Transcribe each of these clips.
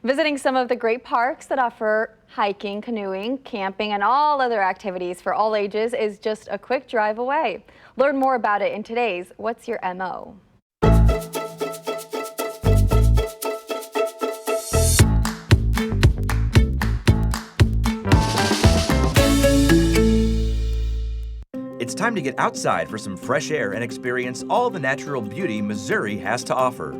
Visiting some of the great parks that offer hiking, canoeing, camping, and all other activities for all ages is just a quick drive away. Learn more about it in today's What's Your MO? It's time to get outside for some fresh air and experience all the natural beauty Missouri has to offer.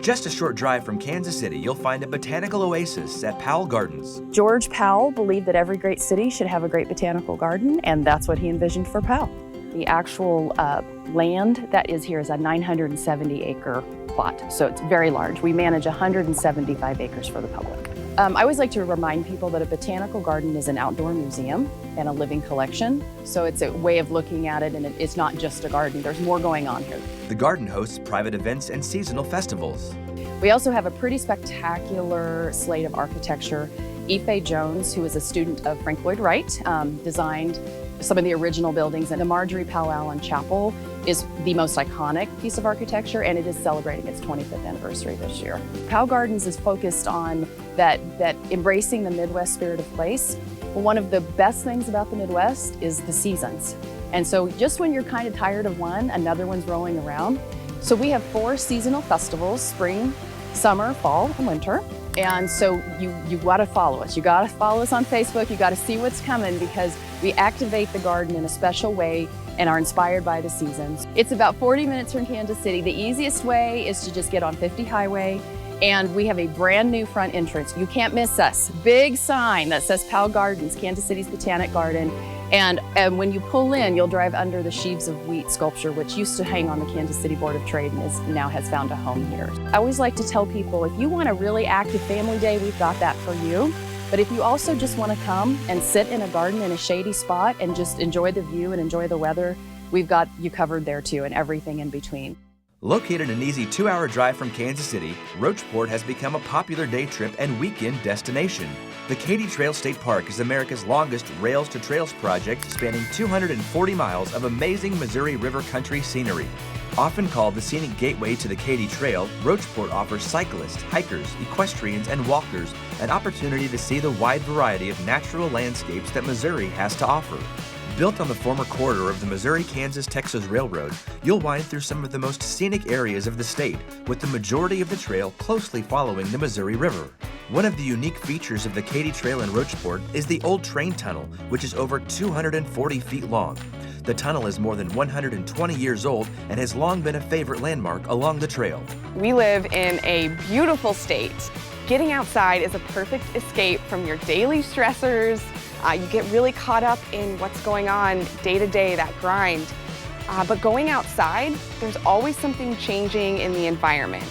Just a short drive from Kansas City, you'll find a botanical oasis at Powell Gardens. George Powell believed that every great city should have a great botanical garden, and that's what he envisioned for Powell. The actual land that is here is a 970-acre plot, so it's very large. We manage 175 acres for the public. I always like to remind people that a botanical garden is an outdoor museum and a living collection, so it's a way of looking at it, and it's not just a garden. There's more going on here. The garden hosts private events and seasonal festivals. We also have a pretty spectacular slate of architecture. Ife Jones, who is a student of Frank Lloyd Wright, designed some of the original buildings, and the Marjorie Powell Allen Chapel is the most iconic piece of architecture, and it is celebrating its 25th anniversary this year. Powell Gardens is focused on that embracing the Midwest spirit of place. Well, one of the best things about the Midwest is the seasons. And so just when you're kind of tired of one, another one's rolling around. So we have 4 seasonal festivals: spring, summer, fall, and winter. And so you gotta follow us. You gotta follow us on Facebook. You gotta see what's coming, because we activate the garden in a special way and are inspired by the seasons. It's about 40 minutes from Kansas City. The easiest way is to just get on 50 Highway, and we have a brand new front entrance. You can't miss us. Big sign that says Powell Gardens, Kansas City's Botanic Garden. And when you pull in, you'll drive under the sheaves of wheat sculpture, which used to hang on the Kansas City Board of Trade and now has found a home here. I always like to tell people, if you want a really active family day, we've got that for you. But if you also just want to come and sit in a garden in a shady spot and just enjoy the view and enjoy the weather, we've got you covered there too, and everything in between. Located an easy 2-hour drive from Kansas City, Roachport has become a popular day trip and weekend destination. The Katy Trail State Park is America's longest Rails to Trails project, spanning 240 miles of amazing Missouri River country scenery. Often called the scenic gateway to the Katy Trail, Roachport offers cyclists, hikers, equestrians, and walkers an opportunity to see the wide variety of natural landscapes that Missouri has to offer. Built on the former corridor of the Missouri-Kansas-Texas Railroad, you'll wind through some of the most scenic areas of the state, with the majority of the trail closely following the Missouri River. One of the unique features of the Katy Trail in Roachport is the old train tunnel, which is over 240 feet long. The tunnel is more than 120 years old and has long been a favorite landmark along the trail. We live in a beautiful state. Getting outside is a perfect escape from your daily stressors. You get really caught up in what's going on day to day, that grind. But going outside, there's always something changing in the environment.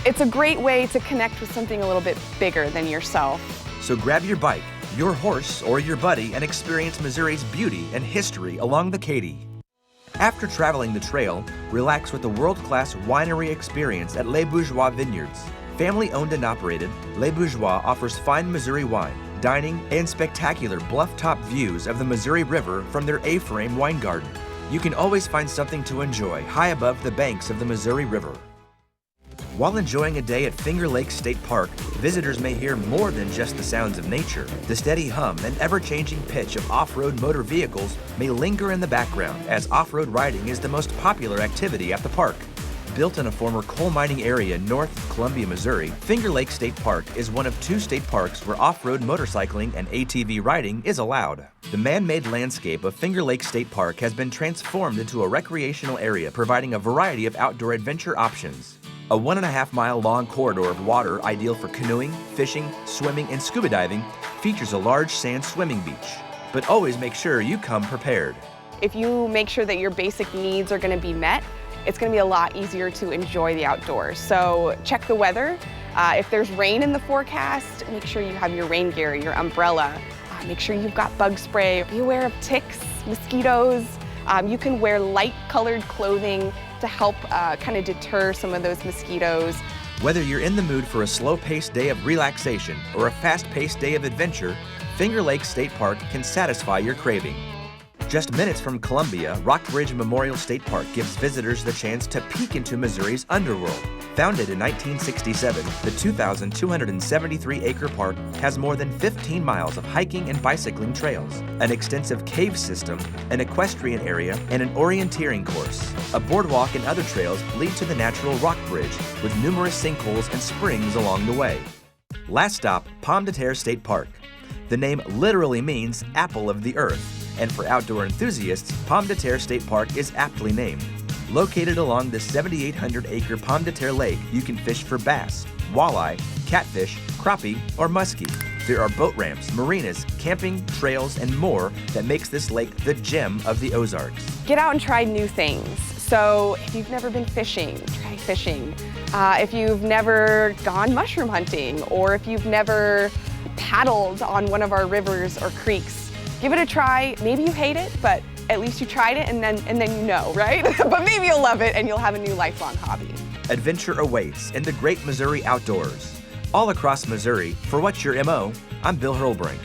It's a great way to connect with something a little bit bigger than yourself. So grab your bike, your horse, or your buddy and experience Missouri's beauty and history along the Katy. After traveling the trail, relax with the world-class winery experience at Les Bourgeois Vineyards. Family-owned and operated, Les Bourgeois offers fine Missouri wine, dining, and spectacular bluff-top views of the Missouri River from their A-frame wine garden. You can always find something to enjoy high above the banks of the Missouri River. While enjoying a day at Finger Lake State Park, visitors may hear more than just the sounds of nature. The steady hum and ever-changing pitch of off-road motor vehicles may linger in the background, as off-road riding is the most popular activity at the park. Built in a former coal mining area north of Columbia, Missouri, Finger Lake State Park is one of 2 state parks where off-road motorcycling and ATV riding is allowed. The man-made landscape of Finger Lake State Park has been transformed into a recreational area, providing a variety of outdoor adventure options. A 1.5-mile long corridor of water ideal for canoeing, fishing, swimming, and scuba diving features a large sand swimming beach. But always make sure you come prepared. If you make sure that your basic needs are going to be met, it's going to be a lot easier to enjoy the outdoors. So check the weather. If there's rain in the forecast, make sure you have your rain gear, your umbrella. Make sure you've got bug spray. Be aware of ticks, mosquitoes. You can wear light colored clothing to help kind of deter some of those mosquitoes. Whether you're in the mood for a slow-paced day of relaxation or a fast-paced day of adventure, Finger Lake State Park can satisfy your craving. Just minutes from Columbia, Rockbridge Memorial State Park gives visitors the chance to peek into Missouri's underworld. Founded in 1967, the 2,273-acre park has more than 15 miles of hiking and bicycling trails, an extensive cave system, an equestrian area, and an orienteering course. A boardwalk and other trails lead to the natural rock bridge, with numerous sinkholes and springs along the way. Last stop, Pomme de Terre State Park. The name literally means apple of the earth, and for outdoor enthusiasts, Pomme de Terre State Park is aptly named. Located along the 7,800-acre Pomme de Terre Lake, you can fish for bass, walleye, catfish, crappie, or muskie. There are boat ramps, marinas, camping, trails, and more that makes this lake the gem of the Ozarks. Get out and try new things. So if you've never been fishing, try fishing. If you've never gone mushroom hunting, or if you've never paddled on one of our rivers or creeks, give it a try. Maybe you hate it, but at least you tried it, and then you know, right? But maybe you'll love it and you'll have a new lifelong hobby. Adventure awaits in the great Missouri outdoors. All across Missouri, for What's Your MO? I'm Bill Hurlbrink.